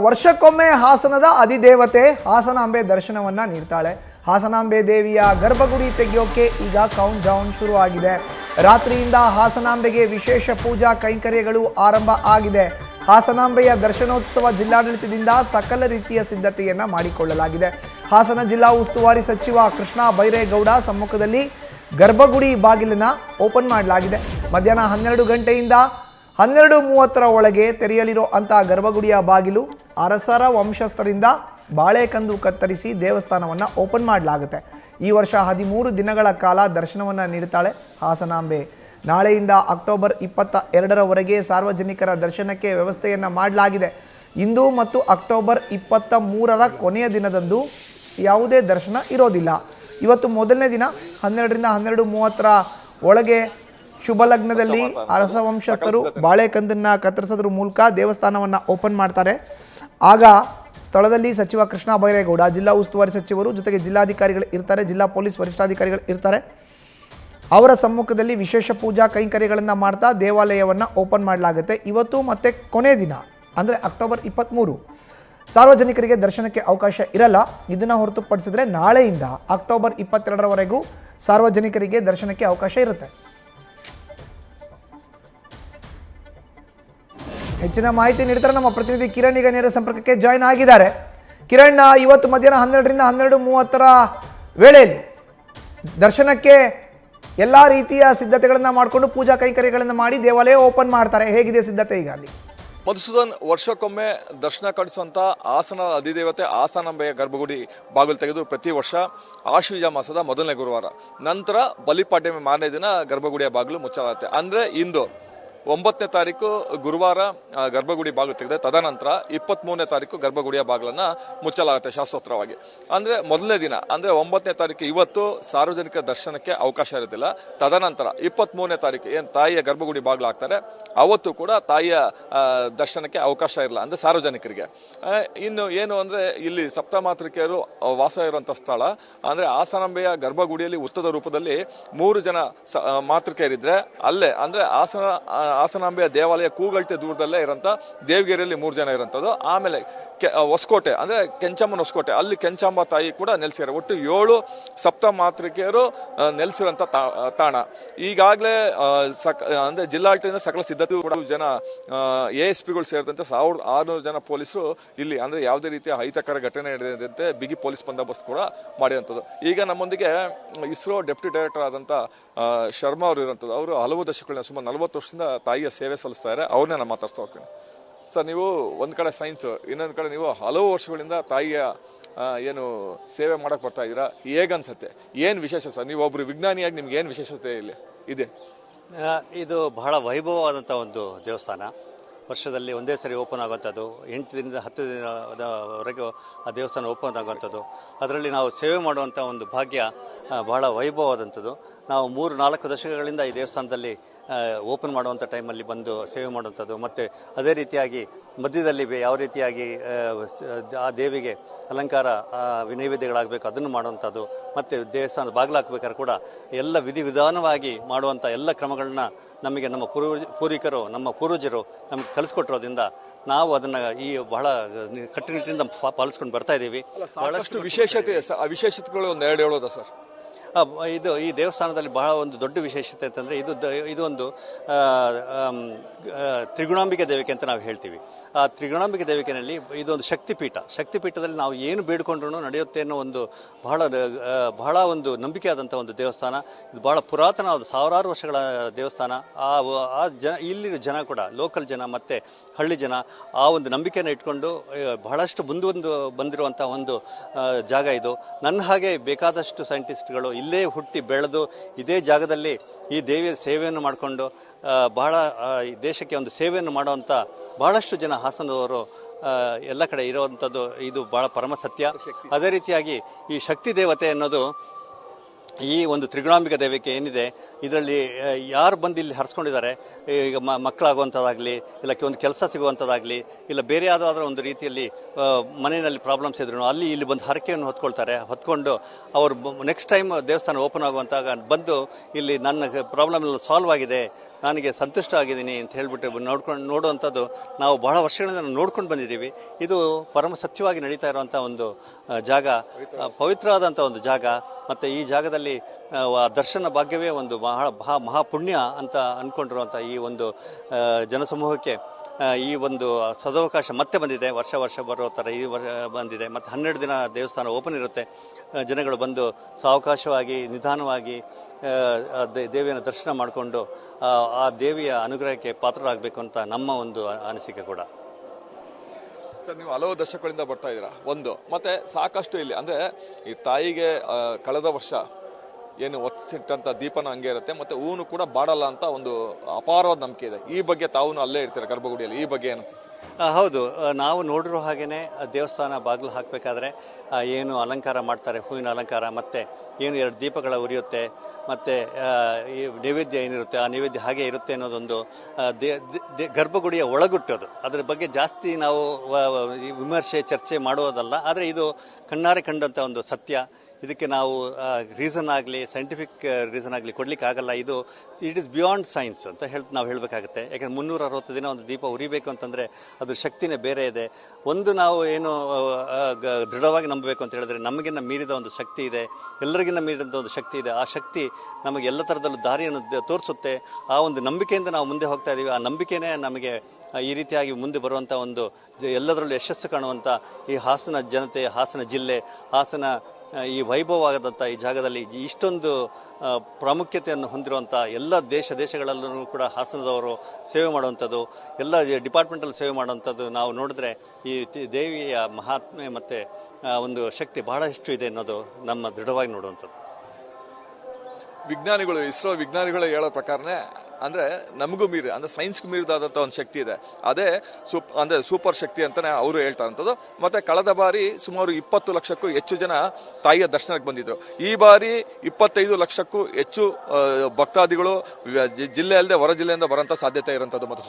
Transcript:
ವರ್ಷಕ್ಕೊಮ್ಮೆ ಹಾಸನದ ಅಧಿದೇವತೆ ಹಾಸನಾಂಬೆ ದರ್ಶನವನ್ನ ನೀಡ್ತಾಳೆ. ಹಾಸನಾಂಬೆ ದೇವಿಯ ಗರ್ಭಗುಡಿ ತೆಗೆಯೋಕೆ ಈಗ ಕೌಂಟ್ ಡೌನ್ ಶುರು ಆಗಿದೆ. ರಾತ್ರಿಯಿಂದ ಹಾಸನಾಂಬೆಗೆ ವಿಶೇಷ ಪೂಜಾ ಕೈಂಕರ್ಯಗಳು ಆರಂಭ ಆಗಿದೆ. ಹಾಸನಾಂಬೆಯ ದರ್ಶನೋತ್ಸವ ಜಿಲ್ಲಾಡಳಿತದಿಂದ ಸಕಲ ರೀತಿಯ ಸಿದ್ಧತೆಯನ್ನ ಮಾಡಿಕೊಳ್ಳಲಾಗಿದೆ. ಹಾಸನ ಜಿಲ್ಲಾ ಉಸ್ತುವಾರಿ ಸಚಿವ ಕೃಷ್ಣ ಬೈರೇಗೌಡ ಸಮ್ಮುಖದಲ್ಲಿ ಗರ್ಭಗುಡಿ ಬಾಗಿಲನ್ನ ಓಪನ್ ಮಾಡಲಾಗಿದೆ. ಮಧ್ಯಾಹ್ನ 12 ಗಂಟೆಯಿಂದ 12:30 ಒಳಗೆ ತೆರೆಯಲಿರೋ ಅಂತ ಗರ್ಭಗುಡಿಯ ಬಾಗಿಲು ಅರಸರ ವಂಶಸ್ಥರಿಂದ ಬಾಳೆಕಂದು ಕತ್ತರಿಸಿ ದೇವಸ್ಥಾನವನ್ನು ಓಪನ್ ಮಾಡಲಾಗುತ್ತೆ. ಈ ವರ್ಷ 13 ದಿನಗಳ ಕಾಲ ದರ್ಶನವನ್ನು ನೀಡುತ್ತಾಳೆ ಹಾಸನಾಂಬೆ. ನಾಳೆಯಿಂದ ಅಕ್ಟೋಬರ್ 22ರವರೆಗೆ ಸಾರ್ವಜನಿಕರ ದರ್ಶನಕ್ಕೆ ವ್ಯವಸ್ಥೆಯನ್ನು ಮಾಡಲಾಗಿದೆ. ಇಂದು ಮತ್ತು ಅಕ್ಟೋಬರ್ 23ರ ಕೊನೆಯ ದಿನದಂದು ಯಾವುದೇ ದರ್ಶನ ಇರೋದಿಲ್ಲ. ಇವತ್ತು ಮೊದಲನೇ ದಿನ 12ರಿಂದ 12:30 ಒಳಗೆ ಶುಭ ಲಗ್ನದಲ್ಲಿ ಅರಸ ವಂಶಸ್ಥರು ಬಾಳೆಕಂದನ್ನ ಕತ್ತರಿಸೋದ್ರ ಮೂಲಕ ದೇವಸ್ಥಾನವನ್ನು ಓಪನ್ ಮಾಡ್ತಾರೆ. ಆಗ ಸ್ಥಳದಲ್ಲಿ ಸಚಿವ ಕೃಷ್ಣ ಬೈರೇಗೌಡ, ಜಿಲ್ಲಾ ಉಸ್ತುವಾರಿ ಸಚಿವರು, ಜೊತೆಗೆ ಜಿಲ್ಲಾಧಿಕಾರಿಗಳು ಇರ್ತಾರೆ, ಜಿಲ್ಲಾ ಪೊಲೀಸ್ ವರಿಷ್ಠಾಧಿಕಾರಿಗಳು ಇರ್ತಾರೆ. ಅವರ ಸಮ್ಮುಖದಲ್ಲಿ ವಿಶೇಷ ಪೂಜಾ ಕೈಂಕರ್ಯಗಳನ್ನು ಮಾಡ್ತಾ ದೇವಾಲಯವನ್ನು ಓಪನ್ ಮಾಡಲಾಗುತ್ತೆ. ಇವತ್ತು ಮತ್ತೆ ಕೊನೆ ದಿನ ಅಂದರೆ ಅಕ್ಟೋಬರ್ 23 ಸಾರ್ವಜನಿಕರಿಗೆ ದರ್ಶನಕ್ಕೆ ಅವಕಾಶ ಇರಲ್ಲ. ಇದನ್ನು ಹೊರತುಪಡಿಸಿದ್ರೆ ನಾಳೆಯಿಂದ ಅಕ್ಟೋಬರ್ 22ರವರೆಗೂ ಸಾರ್ವಜನಿಕರಿಗೆ ದರ್ಶನಕ್ಕೆ ಅವಕಾಶ ಇರುತ್ತೆ. ಹೆಚ್ಚಿನ ಮಾಹಿತಿ ನೀಡ್ತಾರೆ ನಮ್ಮ ಪ್ರತಿನಿಧಿ ಕಿರಣ್. ಈಗ ನೇರ ಸಂಪರ್ಕಕ್ಕೆ ಜಾಯ್ನ್ ಆಗಿದ್ದಾರೆ. ಕಿರಣ್, ಇವತ್ತು ಮಧ್ಯಾಹ್ನ 12ರಿಂದ 12:30 ವೇಳೆಯಲ್ಲಿ ದರ್ಶನಕ್ಕೆ ಎಲ್ಲ ರೀತಿಯ ಸಿದ್ಧತೆಗಳನ್ನು ಮಾಡಿಕೊಂಡು ಪೂಜಾ ಕೈಂಕರ್ಯಗಳನ್ನು ಮಾಡಿ ದೇವಾಲಯ ಓಪನ್ ಮಾಡ್ತಾರೆ. ಹೇಗಿದೆ ಸಿದ್ಧತೆ ಈಗ ಅಲ್ಲಿ? ಮಧುಸೂದನ್, ವರ್ಷಕ್ಕೊಮ್ಮೆ ದರ್ಶನ ಕಳಿಸುವಂತ ಹಾಸನ ಅಧಿದೇವತೆ ಹಾಸನಾಂಬೆಯ ಗರ್ಭಗುಡಿ ಬಾಗಿಲು ತೆಗೆದು ಪ್ರತಿ ವರ್ಷ ಆಶ್ವೀಜ ಮಾಸದ ಮೊದಲನೇ ಗುರುವಾರ ನಂತರ ಬಲಿಪಾಡ್ಯಮಿ ಮಾರನೇ ದಿನ ಗರ್ಭಗುಡಿಯ ಬಾಗಿಲು ಮುಚ್ಚಲಾಗುತ್ತೆ. ಅಂದ್ರೆ ಇಂದು 9ನೇ ತಾರೀಕು ಗುರುವಾರ ಗರ್ಭಗುಡಿ ಬಾಗಿಲು ತೆಗೆದ ತದನಂತರ 23ನೇ ತಾರೀಕು ಗರ್ಭಗುಡಿಯ ಬಾಗಿಲನ್ನ ಮುಚ್ಚಲಾಗುತ್ತೆ ಶಾಸ್ತ್ರೋತ್ರವಾಗಿ. ಅಂದ್ರೆ ಮೊದಲನೇ ದಿನ ಅಂದ್ರೆ 9ನೇ ತಾರೀಕು ಇವತ್ತು ಸಾರ್ವಜನಿಕ ದರ್ಶನಕ್ಕೆ ಅವಕಾಶ ಇರೋದಿಲ್ಲ. ತದನಂತರ 23ನೇ ತಾರೀಕು ಏನ್ ತಾಯಿಯ ಗರ್ಭಗುಡಿ ಬಾಗಿಲು ಹಾಕ್ತಾರೆ ಅವತ್ತು ಕೂಡ ತಾಯಿಯ ದರ್ಶನಕ್ಕೆ ಅವಕಾಶ ಇರಲ್ಲ, ಅಂದ್ರೆ ಸಾರ್ವಜನಿಕರಿಗೆ. ಇನ್ನು ಏನು ಅಂದ್ರೆ ಇಲ್ಲಿ ಸಪ್ತಮಾತೃಕೆಯರು ವಾಸ ಇರುವಂತ ಸ್ಥಳ ಅಂದ್ರೆ ಹಾಸನಾಂಬೆಯ ಗರ್ಭಗುಡಿಯಲ್ಲಿ ಉತ್ತದ ರೂಪದಲ್ಲಿ 3 ಜನ ಮಾತೃಕೆಯರಿದ್ರೆ ಅಲ್ಲೇ ಅಂದ್ರೆ ಹಾಸನಾಂಬೆಯ ದೇವಾಲಯ ಕೂಗಲ್ಟೆ ದೂರದಲ್ಲೇ ಇರೋಂಥ ದೇವಗಿರಿಯಲ್ಲಿ 3 ಜನ ಇರೋಂಥದ್ದು. ಆಮೇಲೆ ಹೊಸಕೋಟೆ ಅಂದ್ರೆ ಕೆಂಚಮ್ಮನ ಹೊಸಕೋಟೆ, ಅಲ್ಲಿ ಕೆಂಚಾಂಬ ತಾಯಿ ಕೂಡ ನೆಲೆಸಿದ್ದಾರೆ. ಒಟ್ಟು 7 ಸಪ್ತ ಮಾತೃಕೆಯರು ನೆಲೆಸಿರುವಂತ ತಾಣ. ಈಗಾಗಲೇ ಅಂದ್ರೆ ಜಿಲ್ಲಾಡಳಿತದಿಂದ ಸಕಲ ಸಿದ್ಧತೆ ಕೂಡ ಜನ ASPಗಳು ಸೇರಿದಂತೆ 1600 ಜನ ಪೊಲೀಸರು ಇಲ್ಲಿ ಅಂದ್ರೆ ಯಾವುದೇ ರೀತಿಯ ಅಹಿತಕರ ಘಟನೆ ನಡೆದಂತೆ ಬಿಗಿ ಪೊಲೀಸ್ ಬಂದೋಬಸ್ತ್ ಕೂಡ ಮಾಡಿರುವಂಥದ್ದು. ಈಗ ನಮ್ಮೊಂದಿಗೆ ಇಸ್ರೋ ಡೆಪ್ಯೂಟಿ ಡೈರೆಕ್ಟರ್ ಆದಂತ ಶರ್ಮಾ ಅವರು ಇರುವಂಥದ್ದು. ಅವರು ಹಲವು ದಶಕಗಳಿಂದ ಸುಮಾರು 40 ವರ್ಷದಿಂದ ತಾಯಿಯ ಸೇವೆ ಸಲ್ಲಿಸ್ತಾರೆ. ಅವ್ರನ್ನೇ ನಾನು ಮಾತಾಡ್ತಾ ಹೋಗ್ತೀನಿ. ಸರ್, ನೀವು ಒಂದ್ ಕಡೆ ಸೈನ್ಸ್, ಇನ್ನೊಂದ್ ಕಡೆ ನೀವು ಹಲವು ವರ್ಷಗಳಿಂದ ತಾಯಿಯ ಏನು ಸೇವೆ ಮಾಡಕ್ ಬರ್ತಾ ಇದ್ದೀರಾ, ಹೇಗನ್ಸತ್ತೆ? ಏನ್ ವಿಶೇಷ ಸರ್? ನೀವು ಒಬ್ರು ವಿಜ್ಞಾನಿಯಾಗಿ ನಿಮ್ಗೆ ಏನ್ ವಿಶೇಷತೆ ಇಲ್ಲಿ ಇದೆ? ಇದು ಬಹಳ ವೈಭವವಾದಂಥ ಒಂದು ದೇವಸ್ಥಾನ. ವರ್ಷದಲ್ಲಿ ಒಂದೇ ಸರಿ ಓಪನ್ ಆಗುವಂಥದ್ದು, 8 ದಿನದಿಂದ 10 ದಿನದವರೆಗೂ ಆ ದೇವಸ್ಥಾನ ಓಪನ್ ಆಗುವಂಥದ್ದು. ಅದರಲ್ಲಿ ನಾವು ಸೇವೆ ಮಾಡುವಂಥ ಒಂದು ಭಾಗ್ಯ ಬಹಳ ವೈಭವವಾದಂಥದ್ದು. ನಾವು 3-4 ದಶಕಗಳಿಂದ ಈ ದೇವಸ್ಥಾನದಲ್ಲಿ ಓಪನ್ ಮಾಡುವಂಥ ಟೈಮಲ್ಲಿ ಬಂದು ಸೇವೆ ಮಾಡುವಂಥದ್ದು. ಮತ್ತು ಅದೇ ರೀತಿಯಾಗಿ ಮಧ್ಯದಲ್ಲಿ ಯಾವ ರೀತಿಯಾಗಿ ಆ ದೇವಿಗೆ ಅಲಂಕಾರ ನೈವೇದ್ಯಗಳಾಗಬೇಕು ಅದನ್ನು ಮಾಡುವಂಥದ್ದು. ಮತ್ತು ದೇವಸ್ಥಾನ ಬಾಗಿಲು ಹಾಕಬೇಕಾದ್ರೆ ಕೂಡ ಎಲ್ಲ ವಿಧಿವಿಧಾನವಾಗಿ ಮಾಡುವಂಥ ಎಲ್ಲ ಕ್ರಮಗಳನ್ನ ನಮಗೆ ನಮ್ಮ ಪೂರ್ವಿಕರು, ನಮ್ಮ ಪೂರ್ವಜರು ನಮಗೆ ಕಲಿಸ್ಕೊಟ್ಟಿರೋದ್ರಿಂದ ನಾವು ಅದನ್ನ ಈ ಬಹಳ ಕಟ್ಟುನಿಟ್ಟಿನಿಂದ ಪಾಲಿಸ್ಕೊಂಡು ಬರ್ತಾ ಇದ್ದೀವಿ. ಬಹಳಷ್ಟು ವಿಶೇಷತೆಗಳು ಒಂದೆರಡು ಹೇಳೋದಾ ಸರ್? ಇದು ಈ ದೇವಸ್ಥಾನದಲ್ಲಿ ಬಹಳ ಒಂದು ದೊಡ್ಡ ವಿಶೇಷತೆ ಅಂತಂದರೆ ಇದೊಂದು ತ್ರಿಗುಣಾಂಬಿಕೆ ದೇವಿಕೆ ಅಂತ ನಾವು ಹೇಳ್ತೀವಿ. ಆ ತ್ರಿಗುಣಾಂಬಿಕೆ ದೇವಿಕೆನಲ್ಲಿ ಇದೊಂದು ಶಕ್ತಿಪೀಠದಲ್ಲಿ ನಾವು ಏನು ಬೇಡಿಕೊಂಡ್ರೂ ನಡೆಯುತ್ತೆ ಅನ್ನೋ ಒಂದು ಬಹಳ ಒಂದು ನಂಬಿಕೆ ಆದಂಥ ಒಂದು ದೇವಸ್ಥಾನ. ಇದು ಬಹಳ ಪುರಾತನವಾದ ಸಾವಿರಾರು ವರ್ಷಗಳ ದೇವಸ್ಥಾನ. ಇಲ್ಲಿ ಜನ ಕೂಡ ಲೋಕಲ್ ಜನ ಮತ್ತು ಹಳ್ಳಿ ಜನ ಆ ಒಂದು ನಂಬಿಕೆಯನ್ನು ಇಟ್ಕೊಂಡು ಬಹಳಷ್ಟು ಬಂದಿರುವಂಥ ಒಂದು ಜಾಗ ಇದು. ನನ್ನ ಹಾಗೆ ಬೇಕಾದಷ್ಟು ಸೈಂಟಿಸ್ಟ್ಗಳು ಇಲ್ಲೇ ಹುಟ್ಟಿ ಬೆಳೆದು ಇದೇ ಜಾಗದಲ್ಲಿ ಈ ದೇವಿಯ ಸೇವೆಯನ್ನು ಮಾಡಿಕೊಂಡು ಬಹಳ ದೇಶಕ್ಕೆ ಒಂದು ಸೇವೆಯನ್ನು ಮಾಡುವಂಥ ಬಹಳಷ್ಟು ಜನ ಹಾಸನದವರು ಎಲ್ಲ ಕಡೆ ಇರುವಂಥದ್ದು ಇದು ಬಹಳ ಪರಮ ಸತ್ಯ. ಅದೇ ರೀತಿಯಾಗಿ ಈ ಶಕ್ತಿ ದೇವತೆ ಅನ್ನೋದು ಈ ಒಂದು ತ್ರಿಗುಣಾಂಬಿಕಾ ದೇವಿಕೆ ಏನಿದೆ ಇದರಲ್ಲಿ ಯಾರು ಬಂದು ಇಲ್ಲಿ ಹರಿಸ್ಕೊಂಡಿದ್ದಾರೆ, ಈಗ ಮಕ್ಕಳಾಗುವಂಥದ್ದಾಗಲಿ ಇಲ್ಲ ಒಂದು ಕೆಲಸ ಸಿಗುವಂಥದ್ದಾಗಲಿ ಇಲ್ಲ ಬೇರೆ ಯಾವುದಾದ್ರೂ ಒಂದು ರೀತಿಯಲ್ಲಿ ಮನೆಯಲ್ಲಿ ಪ್ರಾಬ್ಲಮ್ಸ್ ಇದ್ರು ಅಲ್ಲಿ ಇಲ್ಲಿ ಬಂದು ಹರಕೆಯನ್ನು ಹೊತ್ಕೊಂಡು ಅವರು ನೆಕ್ಸ್ಟ್ ಟೈಮ್ ದೇವಸ್ಥಾನ ಓಪನ್ ಆಗುವಂತಾಗ ಬಂದು ಇಲ್ಲಿ ನನ್ನ ಪ್ರಾಬ್ಲಮ್ ಎಲ್ಲ ಸಾಲ್ವ್ ಆಗಿದೆ, ನನಗೆ ಸಂತುಷ್ಟ ಆಗಿದ್ದೀನಿ ಅಂತ ಹೇಳ್ಬಿಟ್ಟು ನೋಡುವಂಥದ್ದು ನಾವು ಬಹಳ ವರ್ಷಗಳಿಂದ ನೋಡ್ಕೊಂಡು ಬಂದಿದ್ದೀವಿ. ಇದು ಪರಮ ಸತ್ಯವಾಗಿ ನಡೀತಾ ಇರುವಂಥ ಒಂದು ಜಾಗ, ಪವಿತ್ರವಾದಂಥ ಒಂದು ಜಾಗ. ಮತ್ತು ಈ ಜಾಗದಲ್ಲಿ ದರ್ಶನ ಭಾಗ್ಯವೇ ಒಂದು ಮಹಾಪುಣ್ಯ ಅಂತ ಅಂದ್ಕೊಂಡಿರುವಂಥ ಈ ಒಂದು ಜನಸಮೂಹಕ್ಕೆ ಈ ಒಂದು ಸದವಕಾಶ ಮತ್ತೆ ಬಂದಿದೆ. ವರ್ಷ ಬರೋ ಥರ ಈ ವರ್ಷ ಬಂದಿದೆ. ಮತ್ತು 12 ದಿನ ದೇವಸ್ಥಾನ ಓಪನ್ ಇರುತ್ತೆ. ಜನಗಳು ಬಂದು ಸಾವಕಾಶವಾಗಿ ನಿಧಾನವಾಗಿ ದೇವಿಯನ್ನು ದರ್ಶನ ಮಾಡಿಕೊಂಡು ಆ ದೇವಿಯ ಅನುಗ್ರಹಕ್ಕೆ ಪಾತ್ರರಾಗಬೇಕು ಅಂತ ನಮ್ಮ ಒಂದು ಅನಿಸಿಕೆ ಕೂಡ. ಸರ್, ನೀವು ಹಲವು ದಶಕಗಳಿಂದ ಬರ್ತಾ ಇದ್ದೀರಾ ಒಂದು, ಮತ್ತೆ ಸಾಕಷ್ಟು ಇಲ್ಲಿ ಅಂದ್ರೆ ಈ ತಾಯಿಗೆ ಕಳೆದ ವರ್ಷ ಏನು ಒತ್ತಿಟ್ಟಂತ ದೀಪನ ಹಂಗೆ ಇರುತ್ತೆ, ಮತ್ತೆ ಹೂನು ಕೂಡ ಬಾಡಲ್ಲ ಅಂತ ಒಂದು ಅಪಾರವಾದ ನಂಬಿಕೆ ಇದೆ. ಈ ಬಗ್ಗೆ ತಾವು ಅಲ್ಲೇ ಇರ್ತೀರಾ ಗರ್ಭಗುಡಿಯಲ್ಲಿ, ಈ ಬಗ್ಗೆ ಏನು ಅನ್ಸುತ್ತೆ? ಹೌದು, ನಾವು ನೋಡಿರೋ ಹಾಗೇನೆ ದೇವಸ್ಥಾನ ಬಾಗಿಲು ಹಾಕಬೇಕಾದ್ರೆ ಏನು ಅಲಂಕಾರ ಮಾಡ್ತಾರೆ, ಹೂವಿನ ಅಲಂಕಾರ, ಮತ್ತೆ ಏನು 2 ದೀಪಗಳ ಉರಿಯುತ್ತೆ, ಮತ್ತೆ ಈ ನೈವೇದ್ಯ ಏನಿರುತ್ತೆ ಆ ನೈವೇದ್ಯ ಹಾಗೆ ಇರುತ್ತೆ ಅನ್ನೋದೊಂದು ಗರ್ಭಗುಡಿಯ ಒಳಗುಟ್ಟೋದು. ಅದರ ಬಗ್ಗೆ ಜಾಸ್ತಿ ನಾವು ವಿಮರ್ಶೆ ಚರ್ಚೆ ಮಾಡುವುದಲ್ಲ, ಆದರೆ ಇದು ಕಣ್ಣಾರೆ ಕಂಡಂಥ ಒಂದು ಸತ್ಯ. ಇದಕ್ಕೆ ನಾವು ರೀಸನ್ ಆಗಲಿ ಸೈಂಟಿಫಿಕ್ ರೀಸನ್ ಆಗಲಿ ಕೊಡ್ಲಿಕ್ಕೆ ಆಗಲ್ಲ. ಇಟ್ ಇಸ್ ಬಿಯಾಂಡ್ ಸೈನ್ಸ್ ಅಂತ ನಾವು ಹೇಳಬೇಕಾಗುತ್ತೆ. ಯಾಕಂದ್ರೆ 360 ದಿನ ಒಂದು ದೀಪ ಉರಿಬೇಕು ಅಂತಂದರೆ ಅದ್ರ ಶಕ್ತಿನೇ ಬೇರೆ ಇದೆ. ಒಂದು ನಾವು ಏನು ದೃಢವಾಗಿ ನಂಬಬೇಕು ಅಂತ ಹೇಳಿದ್ರೆ ನಮಗಿನ್ನ ಮೀರಿದ ಒಂದು ಶಕ್ತಿ ಇದೆ, ಎಲ್ಲರಿಗಿನ್ನ ಮೀರಿದ ಒಂದು ಶಕ್ತಿ ಇದೆ. ಆ ಶಕ್ತಿ ನಮಗೆ ಎಲ್ಲ ಥರದಲ್ಲೂ ದಾರಿಯನ್ನು ತೋರಿಸುತ್ತೆ. ಆ ಒಂದು ನಂಬಿಕೆಯಿಂದ ನಾವು ಮುಂದೆ ಹೋಗ್ತಾ ಇದ್ದೀವಿ. ಆ ನಂಬಿಕೆನೇ ನಮಗೆ ಈ ರೀತಿಯಾಗಿ ಮುಂದೆ ಬರುವಂಥ ಒಂದು ಎಲ್ಲದರಲ್ಲೂ ಯಶಸ್ಸು ಕಾಣುವಂಥ ಈ ಹಾಸನ ಜನತೆ, ಹಾಸನ ಜಿಲ್ಲೆ, ಹಾಸನ ಈ ವೈಭವವಾದಂಥ ಈ ಜಾಗದಲ್ಲಿ ಇಷ್ಟೊಂದು ಪ್ರಾಮುಖ್ಯತೆಯನ್ನು ಹೊಂದಿರುವಂಥ ಎಲ್ಲ ದೇಶಗಳಲ್ಲೂ ಕೂಡ ಹಾಸನದವರು ಸೇವೆ ಮಾಡುವಂಥದ್ದು, ಎಲ್ಲ ಡಿಪಾರ್ಟ್ಮೆಂಟಲ್ಲಿ ಸೇವೆ ಮಾಡುವಂಥದ್ದು ನಾವು ನೋಡಿದ್ರೆ ಈ ದೇವಿಯ ಮಹಾತ್ಮೆ ಮತ್ತು ಒಂದು ಶಕ್ತಿ ಬಹಳಷ್ಟು ಇದೆ ಅನ್ನೋದು ನಮ್ಮ ದೃಢವಾಗಿ ನೋಡುವಂಥದ್ದು. ವಿಜ್ಞಾನಿಗಳು, ಇಸ್ರೋ ವಿಜ್ಞಾನಿಗಳು ಹೇಳೋ ಪ್ರಕಾರನೇ ಅಂದ್ರೆ ನಮಗೂ ಮೀರಿ ಅಂದ್ರೆ ಸೈನ್ಸ್ಗೂ ಮೀರಿದಾದಂಥ ಒಂದು ಶಕ್ತಿ ಇದೆ. ಅದೇ ಸೂಪರ್ ಶಕ್ತಿ ಅಂತಾನೆ ಅವರು ಹೇಳ್ತಾ ಇರೋಂಥದ್ದು. ಮತ್ತೆ ಕಳೆದ ಬಾರಿ ಸುಮಾರು 20 ಲಕ್ಷಕ್ಕೂ ಹೆಚ್ಚು ಜನ ತಾಯಿಯ ದರ್ಶನಕ್ಕೆ ಬಂದಿದ್ರು. ಈ ಬಾರಿ 25 ಲಕ್ಷಕ್ಕೂ ಹೆಚ್ಚು ಭಕ್ತಾದಿಗಳು ಜಿಲ್ಲೆ ಅಲ್ಲದೆ ಹೊರ ಜಿಲ್ಲೆಯಿಂದ ಬರೋಂಥ ಸಾಧ್ಯತೆ ಇರೋಂಥದ್ದು. ಮತ್ತು